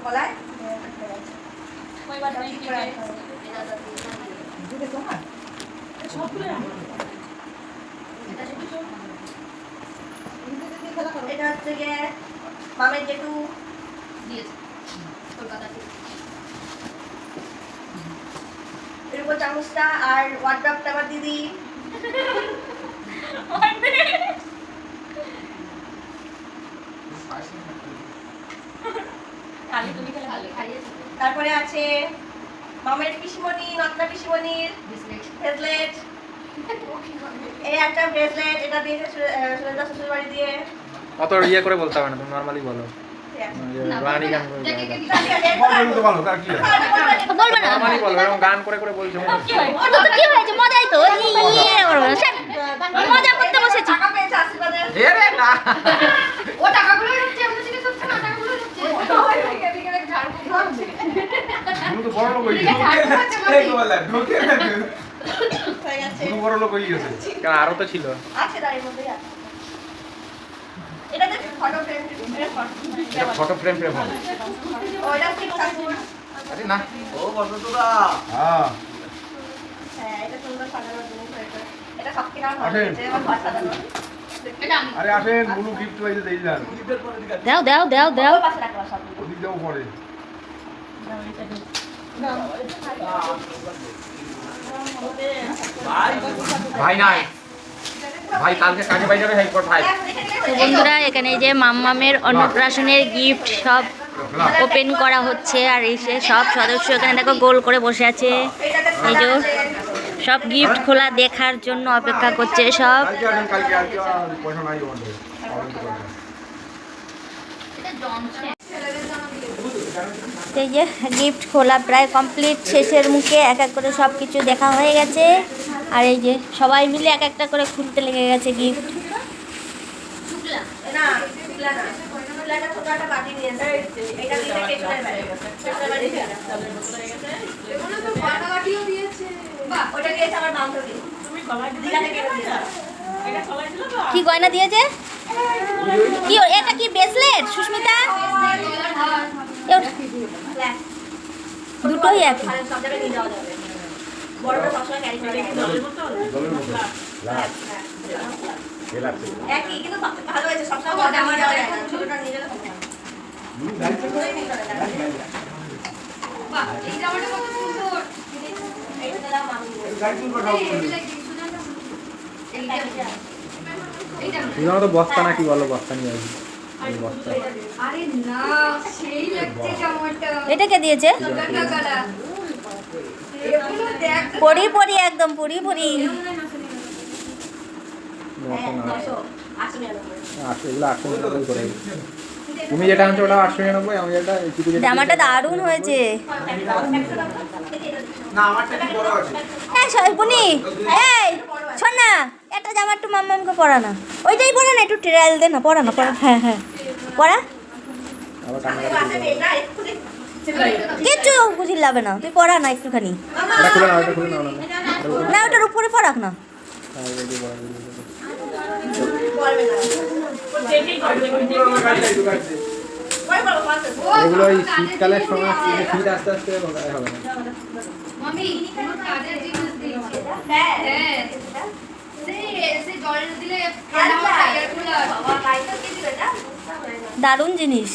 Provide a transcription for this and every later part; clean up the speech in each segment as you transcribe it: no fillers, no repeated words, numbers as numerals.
গলায় এটা হচ্ছে গিয়ে মামের জেঠু দিয়েছে কলকাতা থেকে। এর উপর চামচটা আর ওয়ার্ড্রপটা আমার দিদি। তারপরে আছে মামের পিসমণি, নটনা পিসমণির ব্রেসলেট। এই একটা ব্রেসলেট, এটা দিয়েছে সুরেন্দ্র শ্বশুর বাড়ি দিয়ে। অত ইয়ে করে বলতে হবে না, তুমি নরমালি বলো। রানী গান করে বলবে না, নরমালি বলো, এরকম গান করে করে বলছো। ওটা তো কি হয়েছে, মজাই তো, মজা করতে বসেছি। টাকা পেয়েছে আশীর্বাদের। এ রে না, ও টাকাগুলো হচ্ছে আমরা জিজ্ঞেস করছি না, টাকাগুলো হচ্ছে তুমি তো বড় লোক হয়ে গেছো। ঢোকে না হয়ে গেছে। তুমি বড় লোক হয়ে গেছো। কারণ আরো তো ছিল। আছে তার মধ্যেই আছে। এটা যে ফটো ফ্রেম, এটা ফটো ফ্রেম ফ্রেম হবে। ওইটা ঠিক আছে। আরে না, ও বসন্তদা। হ্যাঁ হ্যাঁ, এটা সুন্দর সাজানোর জিনিস হয়েছে। এটা সব কেনার হয়েছে, আমার ঘর সাজানো। এটা আমি আরে আসেন বুলু গিফট হইছে দেইলাম। দাও দাও দাও দাও। ওই পাশে রাখবা সব। ওদিক যাও পরে। ভাই নাই, ভাই কালকে কাজে বাই যাবে, হেল্প কর ভাই। তো বন্ধুরা, এখানে এই যে মাম্মামের অন্নপ্রাশনের গিফট সব ওপেন করা হচ্ছে, আর এসে সব সদস্য এখানে দেখো গোল করে বসে আছে। এই যে সব গিফট খোলা দেখার জন্য অপেক্ষা করছে সব। কালকে আসেন, কালকে আর পয়সা নাই আমাদের। এটা জনসন এই যে গিফট খোলা প্রায় কমপ্লিট, শেষের মুখে এক এক করে সব কিছু দেখা হয়ে গেছে। আর এই যে সবাই মিলে এক একটা করে খুলতে লেগে গেছে গিফট। শুক্লা না, শুক্লা না। শুক্লাটা ছোট একটা বাটি নিয়েছে। এটা দিতে কেশরের বাটি। কেশরের বাটি দিয়ে দাও। এগুলো তো বাটাবাটিও দিয়েছে। বাহ, ওটা দিয়েছে আমার বান্ধবী। তুমি কলাই দিলা থেকে দিলা। এটা কলাই দিলা তো? কি গয়না দিয়েছে? কি এটা কি ব্রেসলেট সুস্মিতা? ব্ল্যাক। দুটোই একই। আর সব জায়গায় নিয়ে যাওয়া যাবে। বড়টা সবসময় ক্যারি করা যায়। একই, কিন্তু ভালো হয়েছে, সবসময় বড়টা নিয়ে যাওয়া যায় না। ছোটটা নিয়ে গেলে হবে না। বাহ, এই জামাটা কত সুন্দর। এইটা দিলাম আমি। তুমি তো বস্তা নাকি বলো, বস্তা নিয়ে আসবি। এই বস্তা আরে না, সেই লাগছে জামাটা। এটা কে দিয়েছে? টাকাটা এগুলো দেখ, পরি পরি একদম পরি পরি। হ্যাঁ, 900, 899 এগুলো 899 করে। তুমি যেটা আনছো ওটা 899, আমি যেটা চিকু যেটা জামাটা দারুণ হয়েছে। না আমারটা কি বড় আছে। এই বুনি, এই শোন না, একটা জামা একটু মাম্মামকে পরা না। ওইটাই পরা না, একটু ট্রায়াল দে না, পরা না, পরা। হ্যাঁ হ্যাঁ পরা। আবার টাকা এটা এক্ষুনি কিচ্ছু বুঝি লাবে না, তুই পরা না একটুখানি। এটা খুলে নাও, এটা খুলে নাও না। না ওটার উপরে পরাক না। বলবে না। পরে বলবো, পাঁচ এগুলো এই শীতকালের সময় শীত আস্তে আস্তে হবে না। মামি পুরো কাজের জিনিস দিয়েছে। হ্যাঁ, হ্যাঁ, সে জল দিলে ঠান্ডা হয়, এয়ার কুলার। বাবা লাইটার কি দিবে এটা? দারুণ জিনিস।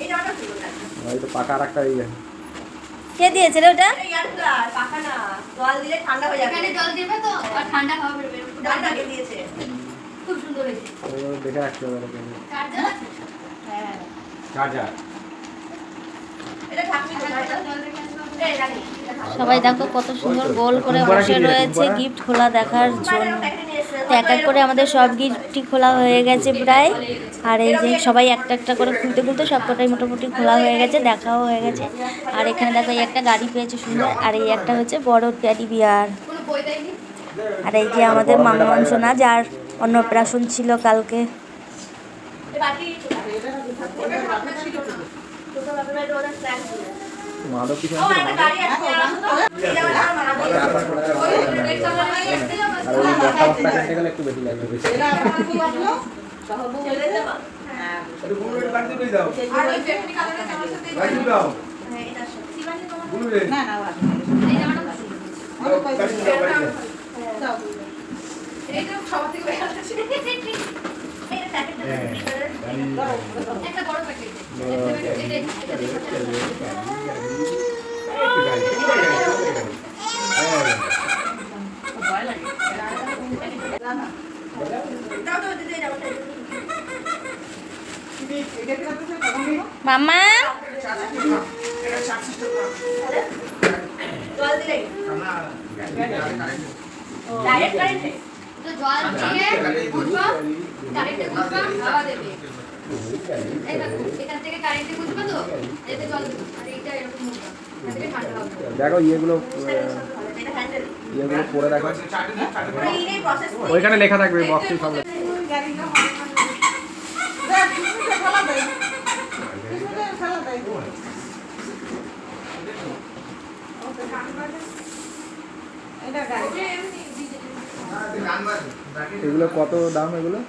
এটা অর্ডার দিবো না। এই তো পাকা রাখটা এই কে দিয়েছে রে ওটা? এটা এয়ার কুলার, পাখা না। জল দিলে ঠান্ডা হয়ে যাবে। এখানে জল দেবে তো আর ঠান্ডা হাওয়া বেরোবে। ডালটা কে দিয়েছে? খুব সুন্দর হয়েছে। এগুলো দেখে রাখতে হবে। চার্জার আছে? হ্যাঁ। চার্জার। এটা ঢাকনি কোথায়? এই রাখি। সবাই দেখো কত সুন্দর গোল করে বসে রয়েছে গিফট খোলা দেখার জন্য। তো এক এক করে আমাদের সব গিফটই খোলা হয়ে গেছে প্রায়। আর এই যে সবাই একটা একটা করে খুলতে খুলতে সবকটাই মোটামুটি খোলা হয়ে গেছে, দেখাও হয়ে গেছে। আর এখানে দেখো এই একটা গাড়ি পেয়েছে সুন্দর, আর এই একটা হচ্ছে বড় ট্যাডি বিয়ার। কোনো বই দেয়নি? আর এই যে আমাদের মাম্মাম সোনা, যার অন্নপ্রাশন ছিল কালকে। এই বাটি ওটা ঢাকনা ছিল তো। ছোট বাবার ওটা স্ন্যাক্স ছিল। মাদক কিছু ও একটা গাড়ি আছে, আসো তো। এই জায়গাটা আমার মানা বলে। আর ওই বস্তা বস্তা কিনতে গেলে একটু বেশি লাগবে। ছেলে দেবা? হ্যাঁ। একটু বুলু একটু কাটি দিয়ে দাও আর ওই বেগুনি কালারের জামার সাথে কাটি দাও হ্যাঁ এটার সাথে শিবানী তোমার বুলু রে এই জামাটা ভালো। কাটি দাও কাটি দাও এই তো সবার থেকে বেশি আছে। এইটা প্যাকেটটা একটা বড় প্যাকেট দাও দাও দিদি এটা ওটা মামা জল দিলে ডাইরেক্ট কারেন্টে তো জল দিয়ে গুঁজবা কারেন্টে গুঁজবা হাওয়া দেবে এই দেখো এখান থেকে কারেন্টে গুঁজবা তো এতে জল দেবে আর এইটা এরকম গুঁজবা এখান থেকে ঠান্ডা হবে দেখো ইয়েগুলো এটা হ্যান্ডেল ইয়েগুলো পরে দেখো পুরো এই প্রসেস ওইখানে লেখা থাকবে বক্সে সব এগুলো কত দাম এগুলো?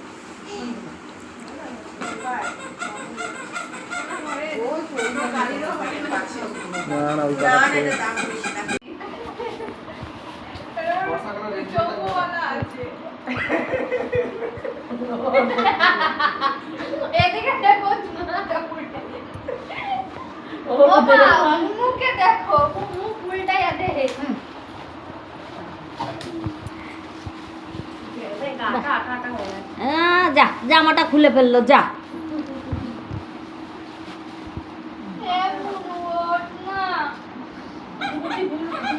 না না ওই না টাকা এটা দাম বেশি না এদিকে দেখো ও বাবা মুখে দেখো মুখ উল্টাই আছে যা জামাটা খুলে ফেললো যা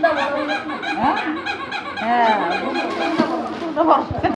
না হ্যাঁ